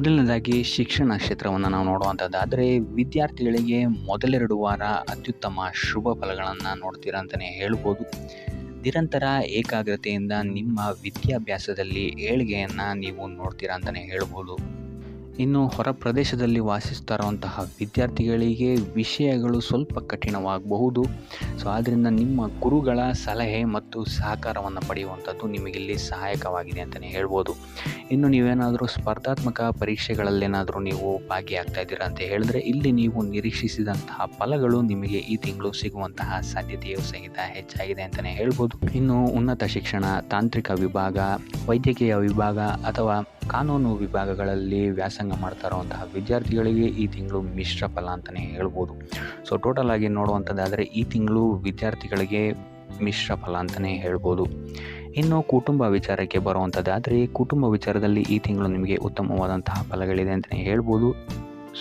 ಮೊದಲನೇದಾಗಿ ಶಿಕ್ಷಣ ಕ್ಷೇತ್ರವನ್ನು ನಾವು ನೋಡುವಂಥದ್ದಾದರೆ ವಿದ್ಯಾರ್ಥಿಗಳಿಗೆ ಮೊದಲೆರಡು ವಾರ ಅತ್ಯುತ್ತಮ ಶುಭ ಫಲಗಳನ್ನು ನೋಡ್ತೀರಾ ಅಂತಲೇ ಹೇಳ್ಬೋದು. ನಿರಂತರ ಏಕಾಗ್ರತೆಯಿಂದ ನಿಮ್ಮ ವಿದ್ಯಾಭ್ಯಾಸದಲ್ಲಿ ಏಳಿಗೆಯನ್ನು ನೀವು ನೋಡ್ತೀರಾ ಅಂತಲೇ ಹೇಳ್ಬೋದು. ಇನ್ನು ಹೊರ ಪ್ರದೇಶದಲ್ಲಿ ವಾಸಿಸ್ತಾ ಇರುವಂತಹ ವಿದ್ಯಾರ್ಥಿಗಳಿಗೆ ವಿಷಯಗಳು ಸ್ವಲ್ಪ ಕಠಿಣವಾಗಬಹುದು. ಸೊ ಆದ್ದರಿಂದ ನಿಮ್ಮ ಗುರುಗಳ ಸಲಹೆ ಮತ್ತು ಸಹಕಾರವನ್ನು ಪಡೆಯುವಂಥದ್ದು ನಿಮಗಿಲ್ಲಿ ಸಹಾಯಕವಾಗಿದೆ ಅಂತಲೇ ಹೇಳ್ಬೋದು. ಇನ್ನು ನೀವೇನಾದರೂ ಸ್ಪರ್ಧಾತ್ಮಕ ಪರೀಕ್ಷೆಗಳಲ್ಲೇನಾದರೂ ನೀವು ಭಾಗಿಯಾಗ್ತಾ ಇದ್ದೀರಾ ಅಂತ ಹೇಳಿದ್ರೆ ಇಲ್ಲಿ ನೀವು ನಿರೀಕ್ಷಿಸಿದಂತಹ ಫಲಗಳು ನಿಮಗೆ ಈ ತಿಂಗಳು ಸಿಗುವಂತಹ ಸಾಧ್ಯತೆಯೂ ಸಹಿತ ಹೆಚ್ಚಾಗಿದೆ ಅಂತಲೇ ಹೇಳ್ಬೋದು. ಇನ್ನು ಉನ್ನತ ಶಿಕ್ಷಣ, ತಾಂತ್ರಿಕ ವಿಭಾಗ, ವೈದ್ಯಕೀಯ ವಿಭಾಗ ಅಥವಾ ಕಾನೂನು ವಿಭಾಗಗಳಲ್ಲಿ ವ್ಯಾಸಂಗ ಮಾಡ್ತಾ ಇರುವಂತಹ ವಿದ್ಯಾರ್ಥಿಗಳಿಗೆ ಈ ತಿಂಗಳು ಮಿಶ್ರ ಫಲ ಅಂತಲೇ ಹೇಳ್ಬೋದು. ಸೊ ಟೋಟಲ್ ಆಗಿ ನೋಡುವಂಥದ್ದಾದರೆ ಈ ತಿಂಗಳು ವಿದ್ಯಾರ್ಥಿಗಳಿಗೆ ಮಿಶ್ರ ಫಲ ಅಂತಲೇ ಹೇಳ್ಬೋದು. ಇನ್ನು ಕುಟುಂಬ ವಿಚಾರಕ್ಕೆ ಬರುವಂಥದ್ದಾದರೆ ಕುಟುಂಬ ವಿಚಾರದಲ್ಲಿ ಈ ತಿಂಗಳು ನಿಮಗೆ ಉತ್ತಮವಾದಂತಹ ಫಲಗಳಿದೆ ಅಂತಲೇ ಹೇಳ್ಬೋದು.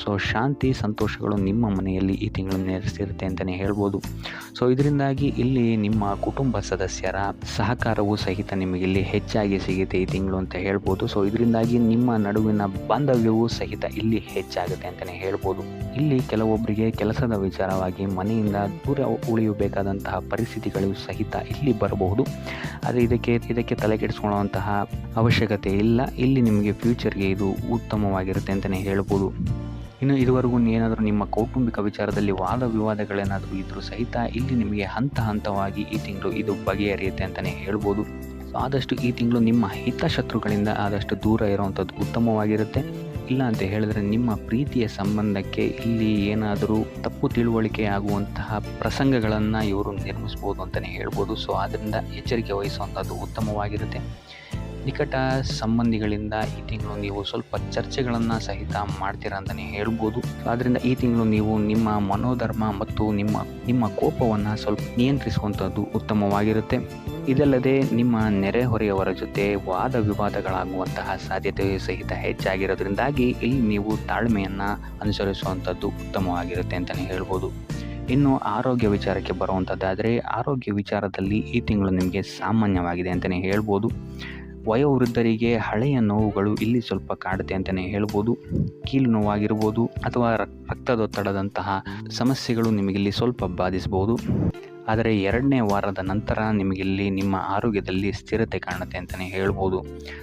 ಸೊ ಶಾಂತಿ ಸಂತೋಷಗಳು ನಿಮ್ಮ ಮನೆಯಲ್ಲಿ ಈ ತಿಂಗಳು ನೆಲೆಸಿರುತ್ತೆ ಅಂತಲೇ ಹೇಳ್ಬೋದು. ಸೊ ಇದರಿಂದಾಗಿ ಇಲ್ಲಿ ನಿಮ್ಮ ಕುಟುಂಬ ಸದಸ್ಯರ ಸಹಕಾರವೂ ಸಹಿತ ನಿಮಗಿಲ್ಲಿ ಹೆಚ್ಚಾಗಿ ಸಿಗುತ್ತೆ ಈ ತಿಂಗಳು ಅಂತ ಹೇಳ್ಬೋದು. ಸೊ ಇದರಿಂದಾಗಿ ನಿಮ್ಮ ನಡುವಿನ ಬಾಂಧವ್ಯವೂ ಸಹಿತ ಇಲ್ಲಿ ಹೆಚ್ಚಾಗುತ್ತೆ ಅಂತಲೇ ಹೇಳ್ಬೋದು. ಇಲ್ಲಿ ಕೆಲವೊಬ್ಬರಿಗೆ ಕೆಲಸದ ವಿಚಾರವಾಗಿ ಮನೆಯಿಂದ ದೂರ ಉಳಿಯಬೇಕಾದಂತಹ ಪರಿಸ್ಥಿತಿಗಳು ಸಹಿತ ಇಲ್ಲಿ ಬರಬಹುದು. ಆದರೆ ಇದಕ್ಕೆ ತಲೆ ಕೆಡಿಸ್ಕೊಳ್ಳುವಂತಹ ಅವಶ್ಯಕತೆ ಇಲ್ಲ. ಇಲ್ಲಿ ನಿಮಗೆ ಫ್ಯೂಚರ್ಗೆ ಇದು ಉತ್ತಮವಾಗಿರುತ್ತೆ ಅಂತಲೇ ಹೇಳ್ಬೋದು. ಇನ್ನು ಇದುವರೆಗೂ ಏನಾದರೂ ನಿಮ್ಮ ಕೌಟುಂಬಿಕ ವಿಚಾರದಲ್ಲಿ ವಾದ ವಿವಾದಗಳೇನಾದರೂ ಇದ್ದರೂ ಸಹಿತ ಇಲ್ಲಿ ನಿಮಗೆ ಹಂತವಾಗಿ ಈ ತಿಂಗಳು ಇದು ಬಗೆಹರಿಯುತ್ತೆ ಅಂತಲೇ ಹೇಳ್ಬೋದು. ಸೊ ಆದಷ್ಟು ಈ ತಿಂಗಳು ನಿಮ್ಮ ಹಿತಶತ್ರುಗಳಿಂದ ಆದಷ್ಟು ದೂರ ಇರುವಂಥದ್ದು ಉತ್ತಮವಾಗಿರುತ್ತೆ. ಇಲ್ಲ ಅಂತ ಹೇಳಿದ್ರೆ ನಿಮ್ಮ ಪ್ರೀತಿಯ ಸಂಬಂಧಕ್ಕೆ ಇಲ್ಲಿ ಏನಾದರೂ ತಪ್ಪು ತಿಳುವಳಿಕೆ ಆಗುವಂತಹ ಪ್ರಸಂಗಗಳನ್ನು ಇವರು ನಿರ್ಮಿಸ್ಬೋದು ಅಂತಲೇ ಹೇಳ್ಬೋದು. ಸೊ ಆದ್ದರಿಂದ ಎಚ್ಚರಿಕೆ ವಹಿಸುವಂಥದ್ದು ಉತ್ತಮವಾಗಿರುತ್ತೆ. ನಿಕಟ ಸಂಬಂಧಿಗಳಿಂದ ಈ ತಿಂಗಳು ನೀವು ಸ್ವಲ್ಪ ಚರ್ಚೆಗಳನ್ನು ಸಹಿತ ಮಾಡ್ತೀರಾ ಅಂತಲೇ ಹೇಳ್ಬೋದು. ಆದ್ದರಿಂದ ಈ ತಿಂಗಳು ನೀವು ನಿಮ್ಮ ಮನೋಧರ್ಮ ಮತ್ತು ನಿಮ್ಮ ಕೋಪವನ್ನು ಸ್ವಲ್ಪ ನಿಯಂತ್ರಿಸುವಂಥದ್ದು ಉತ್ತಮವಾಗಿರುತ್ತೆ. ಇದಲ್ಲದೆ ನಿಮ್ಮ ನೆರೆಹೊರೆಯವರ ಜೊತೆ ವಾದ ವಿವಾದಗಳಾಗುವಂತಹ ಸಾಧ್ಯತೆಯೂ ಸಹಿತ ಹೆಚ್ಚಾಗಿರೋದ್ರಿಂದಾಗಿ ಇಲ್ಲಿ ನೀವು ತಾಳ್ಮೆಯನ್ನು ಅನುಸರಿಸುವಂಥದ್ದು ಉತ್ತಮವಾಗಿರುತ್ತೆ ಅಂತಲೇ ಹೇಳ್ಬೋದು. ಇನ್ನು ಆರೋಗ್ಯ ವಿಚಾರಕ್ಕೆ ಬರುವಂಥದ್ದಾದರೆ ಆರೋಗ್ಯ ವಿಚಾರದಲ್ಲಿ ಈ ತಿಂಗಳು ನಿಮಗೆ ಸಾಮಾನ್ಯವಾಗಿದೆ ಅಂತಲೇ ಹೇಳ್ಬೋದು. ವಯೋವೃದ್ಧರಿಗೆ ಹಳೆಯ ನೋವುಗಳು ಇಲ್ಲಿ ಸ್ವಲ್ಪ ಕಾಡುತ್ತೆ ಅಂತಲೇ ಹೇಳ್ಬೋದು. ಕೀಲು ನೋವಾಗಿರ್ಬೋದು ಅಥವಾ ರಕ್ತದೊತ್ತಡದಂತಹ ಸಮಸ್ಯೆಗಳು ನಿಮಗಿಲ್ಲಿ ಸ್ವಲ್ಪ ಬಾಧಿಸ್ಬೋದು. ಆದರೆ 2ನೇ ವಾರದ ನಂತರ ನಿಮಗಿಲ್ಲಿ ನಿಮ್ಮ ಆರೋಗ್ಯದಲ್ಲಿ ಸ್ಥಿರತೆ ಕಾಣುತ್ತೆ ಅಂತಲೇ ಹೇಳ್ಬೋದು.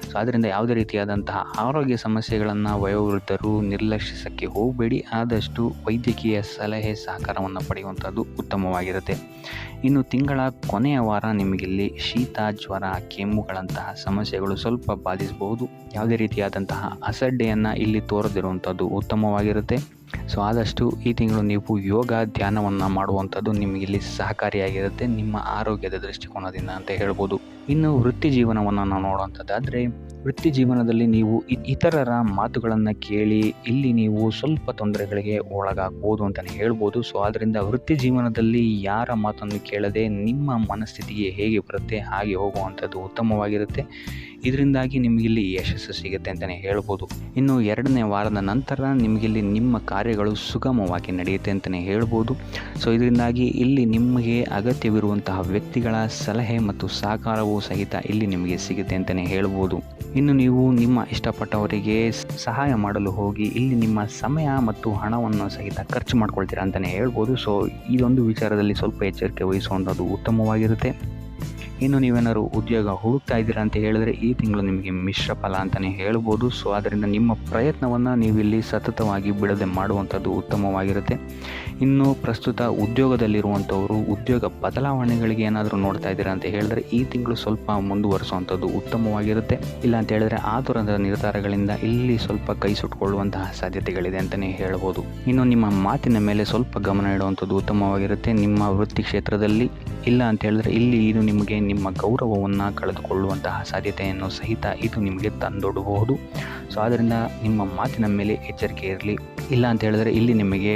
ಸೊ ಆದ್ದರಿಂದ ಯಾವುದೇ ರೀತಿಯಾದಂತಹ ಆರೋಗ್ಯ ಸಮಸ್ಯೆಗಳನ್ನು ವಯೋವೃದ್ಧರು ನಿರ್ಲಕ್ಷಿಸೋಕ್ಕೆ ಹೋಗಬೇಡಿ. ಆದಷ್ಟು ವೈದ್ಯಕೀಯ ಸಲಹೆ ಸಹಕಾರವನ್ನು ಪಡೆಯುವಂಥದ್ದು ಉತ್ತಮವಾಗಿರುತ್ತೆ. ಇನ್ನು ತಿಂಗಳ ಕೊನೆಯ ವಾರ ನಿಮಗಿಲ್ಲಿ ಶೀತ, ಜ್ವರ, ಕೆಮ್ಮುಗಳಂತಹ ಸಮಸ್ಯೆಗಳು ಸ್ವಲ್ಪ ಬಾಧಿಸಬಹುದು. ಯಾವುದೇ ರೀತಿಯಾದಂತಹ ಅಸಡ್ಡೆಯನ್ನು ಇಲ್ಲಿ ತೋರದಿರುವಂಥದ್ದು ಉತ್ತಮವಾಗಿರುತ್ತೆ. ಸೊ ಆದಷ್ಟು ಈ ತಿಂಗಳು ನೀವು ಯೋಗ, ಧ್ಯಾನವನ್ನು ಮಾಡುವಂಥದ್ದು ನಿಮಗಿಲ್ಲಿ ಸಹಕಾರಿಯಾಗಿರುತ್ತೆ ನಿಮ್ಮ ಆರೋಗ್ಯದ ದೃಷ್ಟಿಕೋನದಿಂದ ಅಂತ ಹೇಳ್ಬೋದು. ಇನ್ನು ವೃತ್ತಿ ಜೀವನವನ್ನು ನಾವು ನೋಡುವಂಥದ್ದಾದರೆ ವೃತ್ತಿ ಜೀವನದಲ್ಲಿ ನೀವು ಇತರರ ಮಾತುಗಳನ್ನು ಕೇಳಿ ಇಲ್ಲಿ ನೀವು ಸ್ವಲ್ಪ ತೊಂದರೆಗಳಿಗೆ ಒಳಗಾಗ್ಬೋದು ಅಂತಲೇ ಹೇಳ್ಬೋದು. ಸೊ ಆದ್ದರಿಂದ ವೃತ್ತಿ ಜೀವನದಲ್ಲಿ ಯಾರ ಮಾತನ್ನು ಕೇಳದೆ ನಿಮ್ಮ ಮನಸ್ಥಿತಿಗೆ ಹೇಗೆ ಬರುತ್ತೆ ಹಾಗೆ ಹೋಗುವಂಥದ್ದು ಉತ್ತಮವಾಗಿರುತ್ತೆ. ಇದರಿಂದಾಗಿ ನಿಮಗಿಲ್ಲಿ ಯಶಸ್ಸು ಸಿಗುತ್ತೆ ಅಂತಲೇ ಹೇಳ್ಬೋದು. ಇನ್ನು 2ನೇ ವಾರದ ನಂತರ ನಿಮಗಿಲ್ಲಿ ನಿಮ್ಮ ಕಾರ್ಯಗಳು ಸುಗಮವಾಗಿ ನಡೆಯುತ್ತೆ ಅಂತಲೇ ಹೇಳ್ಬೋದು. ಸೊ ಇದರಿಂದಾಗಿ ಇಲ್ಲಿ ನಿಮಗೆ ಅಗತ್ಯವಿರುವಂತಹ ವ್ಯಕ್ತಿಗಳ ಸಲಹೆ ಮತ್ತು ಸಹಕಾರವೂ ಸಹಿತ ಇಲ್ಲಿ ನಿಮಗೆ ಸಿಗುತ್ತೆ ಅಂತಲೇ ಹೇಳ್ಬೋದು. ಇನ್ನು ನೀವು ನಿಮ್ಮ ಇಷ್ಟಪಟ್ಟವರಿಗೆ ಸಹಾಯ ಮಾಡಲು ಹೋಗಿ ಇಲ್ಲಿ ನಿಮ್ಮ ಸಮಯ ಮತ್ತು ಹಣವನ್ನು ಸಹಿತ ಖರ್ಚು ಮಾಡ್ಕೊಳ್ತೀರಾ ಅಂತಲೇ ಹೇಳ್ಬೋದು. ಸೊ ಇದೊಂದು ವಿಚಾರದಲ್ಲಿ ಸ್ವಲ್ಪ ಎಚ್ಚರಿಕೆ ವಹಿಸುವಂಥದ್ದು ಉತ್ತಮವಾಗಿರುತ್ತೆ. ಇನ್ನು ನೀವೇನಾದ್ರು ಉದ್ಯೋಗ ಹುಡುಕ್ತಾ ಇದ್ದೀರಾ ಅಂತ ಹೇಳಿದ್ರೆ ಈ ತಿಂಗಳು ನಿಮಗೆ ಮಿಶ್ರ ಫಲ ಅಂತಲೇ ಹೇಳ್ಬೋದು. ಸೊ ಆದ್ದರಿಂದ ನಿಮ್ಮ ಪ್ರಯತ್ನವನ್ನು ನೀವಿಲ್ಲಿ ಸತತವಾಗಿ ಬಿಡದೆ ಮಾಡುವಂಥದ್ದು ಉತ್ತಮವಾಗಿರುತ್ತೆ. ಇನ್ನು ಪ್ರಸ್ತುತ ಉದ್ಯೋಗದಲ್ಲಿರುವಂಥವರು ಉದ್ಯೋಗ ಬದಲಾವಣೆಗಳಿಗೆ ಏನಾದರೂ ನೋಡ್ತಾ ಇದ್ದೀರಾ ಅಂತ ಹೇಳಿದ್ರೆ ಈ ತಿಂಗಳು ಸ್ವಲ್ಪ ಮುಂದುವರಿಸುವಂಥದ್ದು ಉತ್ತಮವಾಗಿರುತ್ತೆ. ಇಲ್ಲ ಅಂತ ಹೇಳಿದ್ರೆ ಆತುರದ ನಿರ್ಧಾರಗಳಿಂದ ಇಲ್ಲಿ ಸ್ವಲ್ಪ ಕೈ ಸುಟ್ಕೊಳ್ಳುವಂತಹ ಸಾಧ್ಯತೆಗಳಿದೆ ಅಂತಲೇ ಹೇಳ್ಬೋದು. ಇನ್ನು ನಿಮ್ಮ ಮಾತಿನ ಮೇಲೆ ಸ್ವಲ್ಪ ಗಮನ ಇಡುವಂಥದ್ದು ಉತ್ತಮವಾಗಿರುತ್ತೆ ನಿಮ್ಮ ವೃತ್ತಿ ಕ್ಷೇತ್ರದಲ್ಲಿ. ಇಲ್ಲ ಅಂತ ಹೇಳಿದ್ರೆ ಇಲ್ಲಿ ಇದು ನಿಮಗೆ ನಿಮ್ಮ ಗೌರವವನ್ನು ಕಳೆದುಕೊಳ್ಳುವಂತಹ ಸಾಧ್ಯತೆಯನ್ನು ಸಹಿತ ಇದು ನಿಮಗೆ ತಂದೊಡ್ಡಬಹುದು. ಸೊ ಆದ್ದರಿಂದ ನಿಮ್ಮ ಮಾತಿನ ಮೇಲೆ ಎಚ್ಚರಿಕೆ ಇರಲಿ. ಇಲ್ಲ ಅಂತ ಹೇಳಿದ್ರೆ ಇಲ್ಲಿ ನಿಮಗೆ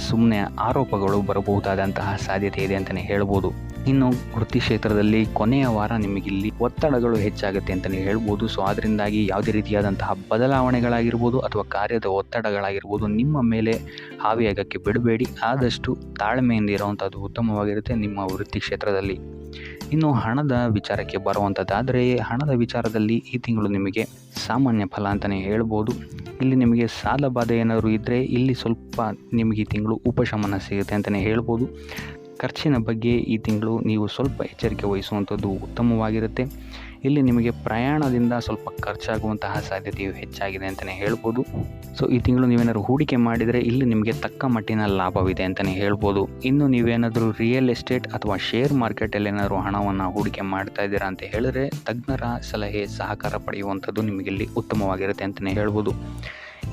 ಸುಮ್ಮನೆ ಆರೋಪಗಳು ಬರಬಹುದಾದಂತಹ ಸಾಧ್ಯತೆ ಇದೆ ಅಂತಲೇ ಹೇಳ್ಬೋದು. ಇನ್ನು ವೃತ್ತಿ ಕ್ಷೇತ್ರದಲ್ಲಿ ಕೊನೆಯ ವಾರ ನಿಮಗಿಲ್ಲಿ ಒತ್ತಡಗಳು ಹೆಚ್ಚಾಗುತ್ತೆ ಅಂತಲೇ ಹೇಳ್ಬೋದು. ಸೊ ಅದರಿಂದಾಗಿ ಯಾವುದೇ ರೀತಿಯಾದಂತಹ ಬದಲಾವಣೆಗಳಾಗಿರ್ಬೋದು ಅಥವಾ ಕಾರ್ಯದ ಒತ್ತಡಗಳಾಗಿರ್ಬೋದು ನಿಮ್ಮ ಮೇಲೆ ಹಾವಿಯಾಗಕ್ಕೆ ಬಿಡಬೇಡಿ. ಆದಷ್ಟು ತಾಳ್ಮೆಯಿಂದ ಇರುವಂಥದ್ದು ಉತ್ತಮವಾಗಿರುತ್ತೆ ನಿಮ್ಮ ವೃತ್ತಿ ಕ್ಷೇತ್ರದಲ್ಲಿ. ಇನ್ನು ಹಣದ ವಿಚಾರಕ್ಕೆ ಬರುವಂಥದ್ದಾದರೆ, ಹಣದ ವಿಚಾರದಲ್ಲಿ ಈ ತಿಂಗಳು ನಿಮಗೆ ಸಾಮಾನ್ಯ ಫಲ ಅಂತಲೇ ಹೇಳ್ಬೋದು. ಇಲ್ಲಿ ನಿಮಗೆ ಸಾಲ ಬಾಧೆ ಏನಾದರೂ ಇದ್ದರೆ ಇಲ್ಲಿ ಸ್ವಲ್ಪ ನಿಮಗೆ ಈ ತಿಂಗಳು ಉಪಶಮನ ಸಿಗುತ್ತೆ ಅಂತಲೇ ಹೇಳ್ಬೋದು. ಖರ್ಚಿನ ಬಗ್ಗೆ ಈ ತಿಂಗಳು ನೀವು ಸ್ವಲ್ಪ ಎಚ್ಚರಿಕೆ ವಹಿಸುವಂಥದ್ದು ಉತ್ತಮವಾಗಿರುತ್ತೆ. ಇಲ್ಲಿ ನಿಮಗೆ ಪ್ರಯಾಣದಿಂದ ಸ್ವಲ್ಪ ಖರ್ಚಾಗುವಂತಹ ಸಾಧ್ಯತೆಯು ಹೆಚ್ಚಾಗಿದೆ ಅಂತಲೇ ಹೇಳ್ಬೋದು. ಸೊ ಈ ತಿಂಗಳು ನೀವೇನಾದರೂ ಹೂಡಿಕೆ ಮಾಡಿದರೆ ಇಲ್ಲಿ ನಿಮಗೆ ತಕ್ಕ ಮಟ್ಟಿನ ಲಾಭವಿದೆ ಅಂತಲೇ ಹೇಳ್ಬೋದು. ಇನ್ನು ನೀವೇನಾದರೂ ರಿಯಲ್ ಎಸ್ಟೇಟ್ ಅಥವಾ ಶೇರ್ ಮಾರ್ಕೆಟಲ್ಲಿ ಏನಾದರೂ ಹಣವನ್ನು ಹೂಡಿಕೆ ಮಾಡ್ತಾ ಇದ್ದೀರಾ ಅಂತ ಹೇಳಿದ್ರೆ ತಜ್ಞರ ಸಲಹೆ ಸಹಕಾರ ಪಡೆಯುವಂಥದ್ದು ನಿಮಗಿಲ್ಲಿ ಉತ್ತಮವಾಗಿರುತ್ತೆ ಅಂತಲೇ ಹೇಳ್ಬೋದು.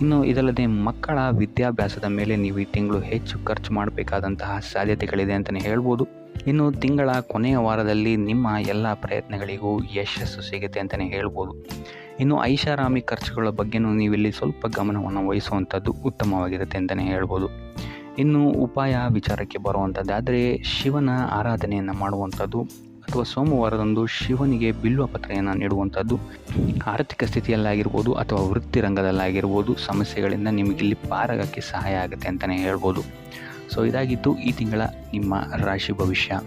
ಇನ್ನು ಇದಲ್ಲದೆ ಮಕ್ಕಳ ವಿದ್ಯಾಭ್ಯಾಸದ ಮೇಲೆ ನೀವು ಈ ತಿಂಗಳು ಹೆಚ್ಚು ಖರ್ಚು ಮಾಡಬೇಕಾದಂತಹ ಸಾಧ್ಯತೆಗಳಿದೆ ಅಂತಲೇ ಹೇಳ್ಬೋದು. ಇನ್ನು ತಿಂಗಳ ಕೊನೆಯ ವಾರದಲ್ಲಿ ನಿಮ್ಮ ಎಲ್ಲ ಪ್ರಯತ್ನಗಳಿಗೂ ಯಶಸ್ಸು ಸಿಗುತ್ತೆ ಅಂತಲೇ ಹೇಳ್ಬೋದು. ಇನ್ನು ಐಷಾರಾಮಿ ಖರ್ಚುಗಳ ಬಗ್ಗೆಯೂ ನೀವಿಲ್ಲಿ ಸ್ವಲ್ಪ ಗಮನವನ್ನು ವಹಿಸುವಂಥದ್ದು ಉತ್ತಮವಾಗಿರುತ್ತೆ ಅಂತಲೇ ಹೇಳ್ಬೋದು. ಇನ್ನು ಉಪಾಯ ವಿಚಾರಕ್ಕೆ ಬರುವಂಥದ್ದಾದರೆ ಶಿವನ ಆರಾಧನೆಯನ್ನು ಮಾಡುವಂಥದ್ದು ಅಥವಾ ಸೋಮವಾರದಂದು ಶಿವನಿಗೆ ಬಿಲ್ವ ಪತ್ರೆಯನ್ನು ನೀಡುವಂಥದ್ದು ಆರ್ಥಿಕ ಸ್ಥಿತಿಯಲ್ಲಾಗಿರ್ಬೋದು ಅಥವಾ ವೃತ್ತಿ ರಂಗದಲ್ಲಾಗಿರ್ಬೋದು ಸಮಸ್ಯೆಗಳಿಂದ ನಿಮಗಿಲ್ಲಿ ಪಾರಾಗಕ್ಕೆ ಸಹಾಯ ಆಗುತ್ತೆ ಅಂತಲೇ ಹೇಳ್ಬೋದು. ಸೊ ಇದಾಗಿತ್ತು ಈ ತಿಂಗಳ ನಿಮ್ಮ ರಾಶಿ ಭವಿಷ್ಯ.